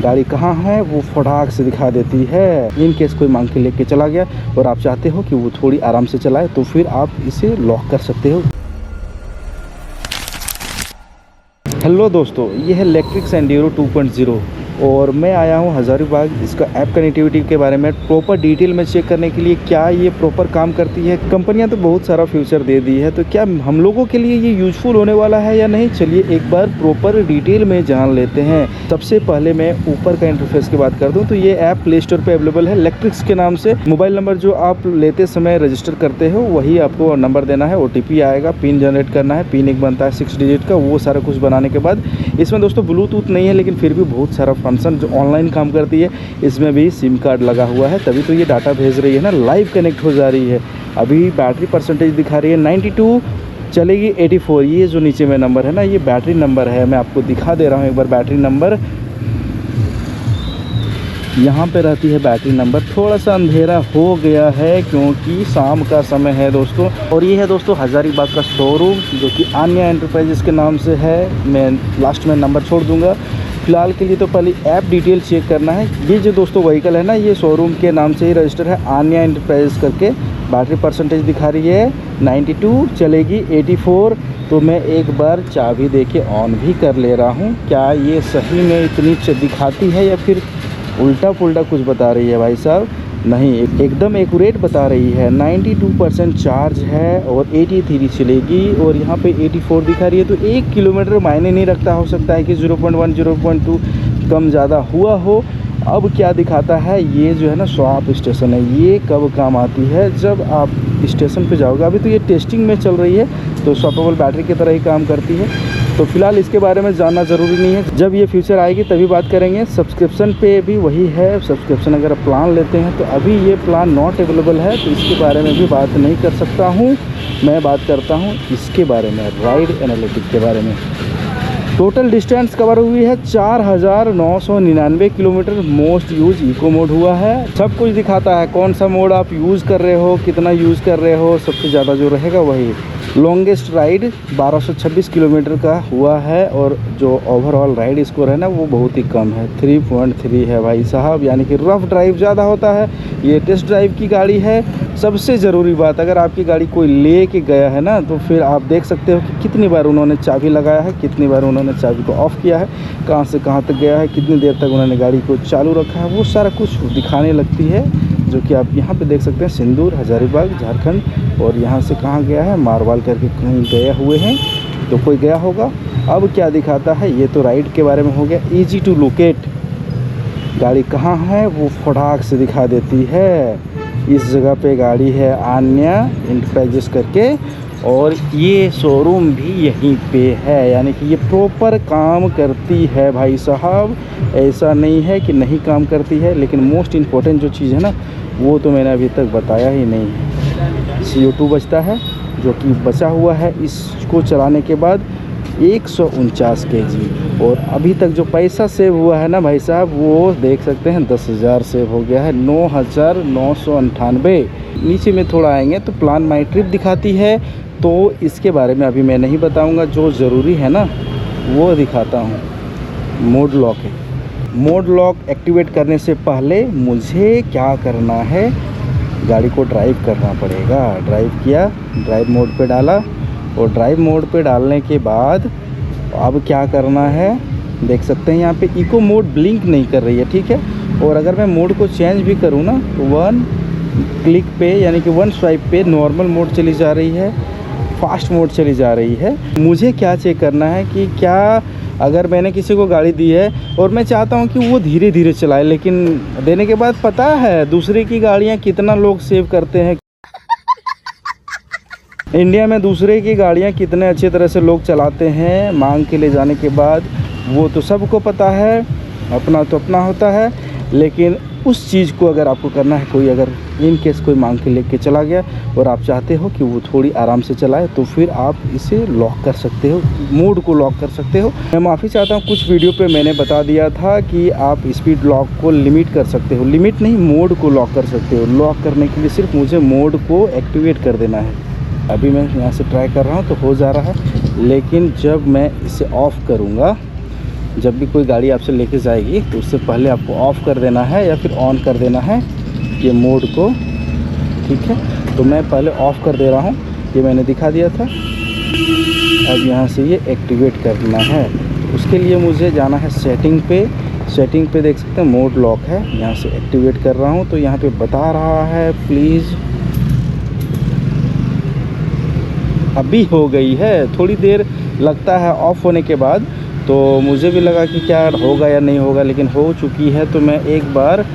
गाड़ी कहाँ है वो फटाक से दिखा देती है। इन केस कोई मांग के लेके चला गया और आप चाहते हो कि वो थोड़ी आराम से चलाए तो फिर आप इसे लॉक कर सकते हो। हेलो दोस्तों, ये है इलेक्ट्रिक एंड्यूरो 2.0 और मैं आया हूँ हज़ारीबाग इसका ऐप कनेक्टिविटी के बारे में प्रॉपर डिटेल में चेक करने के लिए। क्या ये प्रॉपर काम करती है? कंपनियां तो बहुत सारा फ्यूचर दे दी है, तो क्या हम लोगों के लिए ये यूज़फुल होने वाला है या नहीं? चलिए एक बार प्रॉपर डिटेल में जान लेते हैं। सबसे पहले मैं ऊपर का इंटरफेस की बात कर दूँ तो ये ऐप प्ले स्टोर पर अवेलेबल है इलेक्ट्रिक्स के नाम से। मोबाइल नंबर जो आप लेते समय रजिस्टर करते हो वही आपको नंबर देना है, OTP आएगा, पिन जनरेट करना है, पिन एक बनता है 6 डिजिट का। वो सारा कुछ बनाने के बाद इसमें दोस्तों ब्लूटूथ नहीं है, लेकिन फिर भी बहुत सारा फंक्शन जो ऑनलाइन काम करती है। इसमें भी सिम कार्ड लगा हुआ है, तभी तो ये डाटा भेज रही है ना, लाइव कनेक्ट हो जा रही है। अभी बैटरी परसेंटेज दिखा रही है 92, चलेगी 84। ये जो नीचे में नंबर है ना, ये बैटरी नंबर है। मैं आपको दिखा दे रहा हूँ एक बार बैटरी नंबर। यहाँ पे रहती है बैटरी नंबर। थोड़ा सा अंधेरा हो गया है क्योंकि शाम का समय है दोस्तों। और ये है दोस्तों हज़ारीबाग का शोरूम जो कि आन्या एंटरप्राइजेस के नाम से है। मैं लास्ट में नंबर छोड़ दूंगा। फ़िलहाल के लिए तो पहले ऐप डिटेल चेक करना है। ये जो दोस्तों व्हीकल है ना, ये शोरूम के नाम से ही रजिस्टर है, आन्या एंटरप्राइजेस करके। बैटरी परसेंटेज दिखा रही है 92, चलेगी 84। तो मैं एक बार चाबी दे के ऑन भी कर ले रहा हूँ। क्या ये सही में इतनी दिखाती है या फिर उल्टा पुल्टा कुछ बता रही है भाई साहब? नहीं, एकदम एक्यूरेट बता रही है। 92% चार्ज है और 83 चलेगी और यहाँ पे 84 दिखा रही है। तो 1 किलोमीटर मायने नहीं रखता, हो सकता है कि 0.1 0.2 कम ज़्यादा हुआ हो। अब क्या दिखाता है, ये जो है ना स्वैप स्टेशन है। ये कब काम आती है? जब आप स्टेशन पे जाओगे। अभी तो ये टेस्टिंग में चल रही है, तो स्वैपेबल बैटरी की तरह ही काम करती है। तो फिलहाल इसके बारे में जानना ज़रूरी नहीं है, जब ये फ्यूचर आएगी तभी बात करेंगे। सब्सक्रिप्शन पे भी वही है। सब्सक्रिप्शन अगर आप प्लान लेते हैं तो अभी ये प्लान नॉट अवेलेबल है, तो इसके बारे में भी बात नहीं कर सकता हूँ। मैं बात करता हूँ इसके बारे में, राइड एनालिटिक के बारे में। टोटल डिस्टेंस कवर हुई है 4999 kilometre. Most use eco mode हुआ है। सब कुछ दिखाता है, कौन सा मोड आप यूज़ कर रहे हो, कितना यूज़ कर रहे हो, सबसे ज़्यादा जो रहेगा वही। लॉन्गेस्ट राइड 1226 किलोमीटर का हुआ है और जो ओवरऑल राइड स्कोर है ना वो बहुत ही कम है, 3.3 है भाई साहब। यानी कि रफ़ ड्राइव ज़्यादा होता है। ये टेस्ट ड्राइव की गाड़ी है। सबसे ज़रूरी बात, अगर आपकी गाड़ी कोई ले के गया है ना तो फिर आप देख सकते हो कि कितनी बार उन्होंने चाबी लगाया है, कितनी बार उन्होंने चाबी को ऑफ़ किया है, कहाँ से कहाँ तक गया है, कितनी देर तक उन्होंने गाड़ी को चालू रखा है, वो सारा कुछ दिखाने लगती है। जो कि आप यहाँ पे देख सकते हैं, सिंदूर, हज़ारीबाग, झारखंड। और यहाँ से कहाँ गया है, मारवाल करके कहीं गए हुए हैं, तो कोई गया होगा। अब क्या दिखाता है, ये तो राइड के बारे में हो गया। ईजी टू लोकेट, गाड़ी कहाँ है वो फटाक से दिखा देती है। इस जगह पे गाड़ी है आन्या एंटरप्राइजेस करके और ये शोरूम भी यहीं पे है। यानी कि ये प्रॉपर काम करती है भाई साहब। ऐसा नहीं है कि नहीं काम करती है, लेकिन मोस्ट इम्पोर्टेंट जो चीज़ है ना वो तो मैंने अभी तक बताया ही नहीं है। CO2 बचता है, जो कि बचा हुआ है इसको चलाने के बाद 149 kg। और अभी तक जो पैसा सेव हुआ है ना भाई साहब, वो देख सकते हैं 10,000 सेव हो गया है, 9,998। नीचे में थोड़ा आएंगे तो प्लान माई ट्रिप दिखाती है, तो इसके बारे में अभी मैं नहीं बताऊंगा। जो ज़रूरी है ना वो दिखाता हूँ। मोड लॉक है। मोड लॉक एक्टिवेट करने से पहले मुझे क्या करना है, गाड़ी को ड्राइव करना पड़ेगा। ड्राइव किया, ड्राइव मोड पे डाला और ड्राइव मोड पे डालने के बाद अब क्या करना है, देख सकते हैं यहाँ पे इको मोड ब्लिंक नहीं कर रही है, ठीक है। और अगर मैं मोड को चेंज भी करूँ ना तो 1 क्लिक पे यानी कि 1 स्वाइप पे नॉर्मल मोड चली जा रही है, फास्ट मोड चली जा रही है। मुझे क्या चेक करना है कि क्या अगर मैंने किसी को गाड़ी दी है और मैं चाहता हूं कि वो धीरे धीरे चलाए, लेकिन देने के बाद पता है दूसरे की गाड़ियां कितना लोग सेव करते हैं। इंडिया में दूसरे की गाड़ियां कितने अच्छे तरह से लोग चलाते हैं मांग के ले जाने के बाद, वो तो सबको पता है। अपना तो अपना होता है, लेकिन उस चीज़ को अगर आपको करना है, कोई अगर इन केस कोई मांग के लेके चला गया और आप चाहते हो कि वो थोड़ी आराम से चलाए, तो फिर आप इसे लॉक कर सकते हो, मोड को लॉक कर सकते हो। मैं माफ़ी चाहता हूँ, कुछ वीडियो पे मैंने बता दिया था कि आप स्पीड लॉक को लिमिट कर सकते हो। लिमिट नहीं, मोड को लॉक कर सकते हो। लॉक करने के लिए सिर्फ मुझे मोड को एक्टिवेट कर देना है। अभी मैं यहाँ से ट्राई कर रहा हूँ तो हो जा रहा है, लेकिन जब मैं इसे ऑफ़ करूँगा जब भी कोई गाड़ी आपसे लेके जाएगी तो उससे पहले आपको ऑफ़ कर देना है या फिर ऑन कर देना है ये मोड को, ठीक है। तो मैं पहले ऑफ़ कर दे रहा हूँ, ये मैंने दिखा दिया था। अब यहाँ से ये एक्टिवेट करना है, उसके लिए मुझे जाना है सेटिंग पे। सेटिंग पे देख सकते हैं मोड लॉक है, यहाँ से एक्टिवेट कर रहा हूँ। तो यहाँ पे बता रहा है प्लीज़, अभी हो गई है। थोड़ी देर लगता है ऑफ़ होने के बाद, तो मुझे भी लगा कि क्या होगा या नहीं होगा, लेकिन हो चुकी है। तो मैं एक बार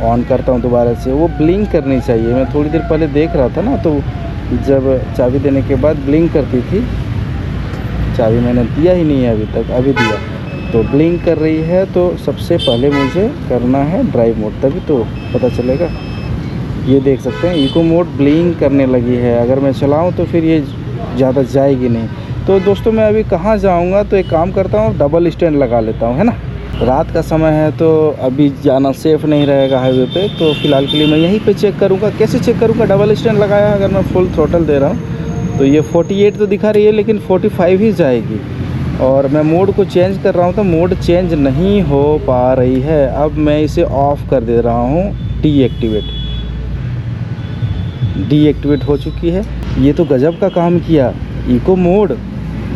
ऑन करता हूँ दोबारा से, वो ब्लिंक करनी चाहिए। मैं थोड़ी देर पहले देख रहा था ना, तो जब चाबी देने के बाद ब्लिंक करती थी, चाबी मैंने दिया ही नहीं है अभी तक, अभी दिया तो ब्लिंक कर रही है। तो सबसे पहले मुझे करना है ड्राइव मोड, तभी तो पता चलेगा। ये देख सकते हैं इको मोड ब्लिंक करने लगी है। अगर मैं चलाऊं तो फिर ये ज़्यादा जाएगी नहीं। तो दोस्तों मैं अभी कहाँ जाऊंगा, तो एक काम करता हूँ, डबल स्टैंड लगा लेता हूँ, है ना। रात का समय है तो अभी जाना सेफ़ नहीं रहेगा हाईवे पे। तो फ़िलहाल के लिए मैं यहीं पे चेक करूँगा। कैसे चेक करूँगा, डबल स्टैंड लगाया अगर मैं फुल थ्रोटल दे रहा हूँ तो ये 48 तो दिखा रही है, लेकिन 45 ही जाएगी। और मैं मोड को चेंज कर रहा हूँ तो मोड चेंज नहीं हो पा रही है। अब मैं इसे ऑफ़ कर दे रहा हूँ, डीएक्टिवेट हो चुकी है। ये तो गजब का काम किया। इको मोड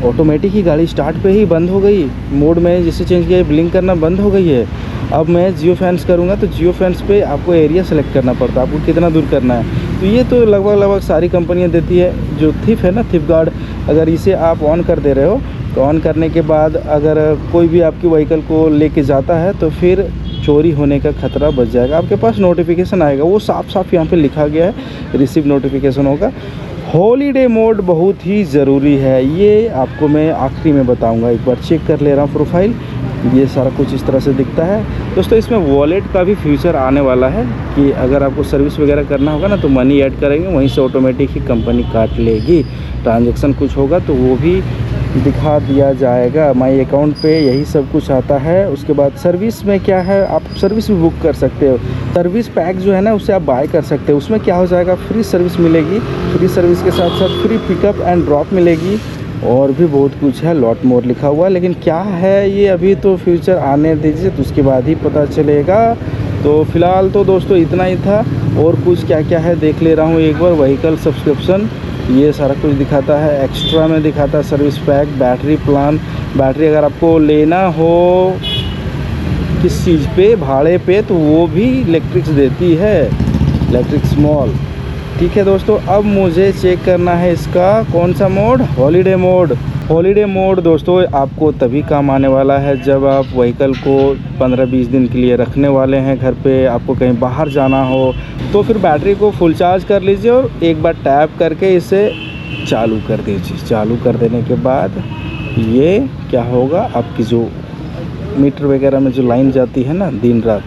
ऑटोमेटिक ही गाड़ी स्टार्ट पे ही बंद हो गई। मोड में जिसे चेंज किया ब्लिंक करना बंद हो गई है। अब मैं जियो फैंस करूँगा तो जियो फैंस पे आपको एरिया सेलेक्ट करना पड़ता है, आपको कितना दूर करना है। तो ये तो लगभग सारी कंपनियाँ देती है। जो थिफ है ना, थिफ गार्ड, अगर इसे आप ऑन कर दे रहे हो तो ऑन करने के बाद अगर कोई भी आपकी व्हीकल को लेके जाता है तो फिर चोरी होने का खतरा बच जाएगा। आपके पास नोटिफिकेशन आएगा, वो साफ साफ यहाँ पे लिखा गया है, रिसीव नोटिफिकेशन होगा। हॉलीडे मोड बहुत ही ज़रूरी है, ये आपको मैं आखिरी में बताऊंगा। एक बार चेक कर ले रहा हूँ प्रोफाइल, ये सारा कुछ इस तरह से दिखता है। दोस्तों इसमें वॉलेट का भी फीचर आने वाला है कि अगर आपको सर्विस वगैरह करना होगा ना तो मनी ऐड करेंगे, वहीं से ऑटोमेटिक ही कंपनी काट लेगी। ट्रांजैक्शन कुछ होगा तो वो भी दिखा दिया जाएगा। माई अकाउंट पे यही सब कुछ आता है। उसके बाद सर्विस में क्या है, आप सर्विस भी बुक कर सकते हो। सर्विस पैक जो है ना उसे आप बाय कर सकते हो। उसमें क्या हो जाएगा, फ्री सर्विस मिलेगी, फ्री सर्विस के साथ साथ फ्री पिकअप एंड ड्रॉप मिलेगी, और भी बहुत कुछ है। लॉट मोर लिखा हुआ, लेकिन क्या है ये अभी तो फ्यूचर आने दीजिए, तो उसके बाद ही पता चलेगा। तो फ़िलहाल तो दोस्तों इतना ही था, और कुछ क्या क्या है देख ले रहा हूँ एक बार। व्हीकल सब्सक्रिप्शन ये सारा कुछ दिखाता है, एक्स्ट्रा में दिखाता है service pack, battery plan. Battery अगर आपको लेना हो किस चीज़ पे, भाड़े पे, तो वो भी इलेक्ट्रिक्स देती है, इलेक्ट्रिक स्मॉल। ठीक है दोस्तों, अब मुझे चेक करना है इसका कौन सा mode, holiday mode. Holiday mode दोस्तों आपको तभी काम आने वाला है जब आप व्हीकल को 15-20 दिन के लिए रखने वाले हैं घर पे, आपको कहीं बाहर जाना हो, तो फिर बैटरी को फुल चार्ज कर लीजिए और एक बार टैप करके इसे चालू कर दीजिए। चालू कर देने के बाद ये क्या होगा, आपकी जो मीटर वगैरह में जो लाइन जाती है ना दिन रात,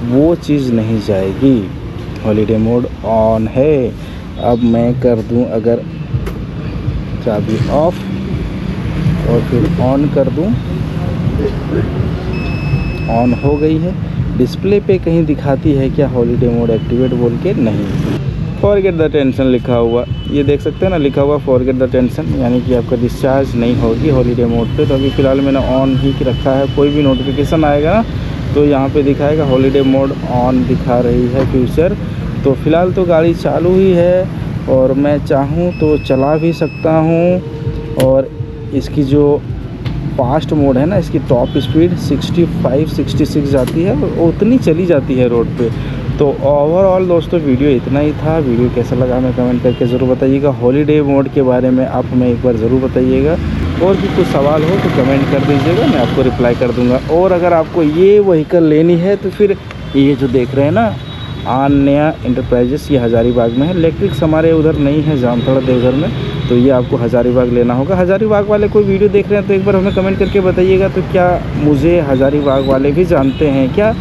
वो चीज़ नहीं जाएगी। हॉलीडे मोड ऑन है। अब मैं कर दूं अगर चाबी ऑफ और फिर ऑन कर दूं, ऑन हो गई है। डिस्प्ले पे कहीं दिखाती है क्या हॉलीडे मोड एक्टिवेट बोल के, नहीं। फॉरगेट द टेंशन लिखा हुआ, ये देख सकते हैं ना, लिखा हुआ फॉरगेट द टेंशन, यानी कि आपका डिस्चार्ज नहीं होगी हॉलीडे मोड पे। तो अभी फ़िलहाल मैंने ऑन ही रखा है। कोई भी नोटिफिकेशन आएगा ना तो यहाँ पे दिखाएगा हॉलीडे मोड ऑन दिखा रही है फ्यूचर। तो फ़िलहाल तो गाड़ी चालू ही है, और मैं चाहूँ तो चला भी सकता हूँ। और इसकी जो फास्ट मोड है ना, इसकी टॉप स्पीड 65-66 जाती है, और उतनी चली जाती है रोड पे। तो ओवरऑल दोस्तों वीडियो इतना ही था। वीडियो कैसा लगा हमें कमेंट करके ज़रूर बताइएगा। हॉलीडे मोड के बारे में आप हमें एक बार ज़रूर बताइएगा। और भी कुछ सवाल हो तो कमेंट कर दीजिएगा, मैं आपको रिप्लाई कर दूंगा। और अगर आपको ये व्हीकल लेनी है तो फिर ये जो देख रहे हैं ना, आन्या एंटरप्राइजेस, ये हज़ारीबाग में है। इलेक्ट्रिक्स हमारे उधर नहीं है, जामताड़ा देवघर में, तो ये आपको हज़ारीबाग लेना होगा। हज़ारीबाग वाले कोई वीडियो देख रहे हैं तो एक बार हमें कमेंट करके बताइएगा। तो क्या मुझे हज़ारीबाग वाले भी जानते हैं क्या,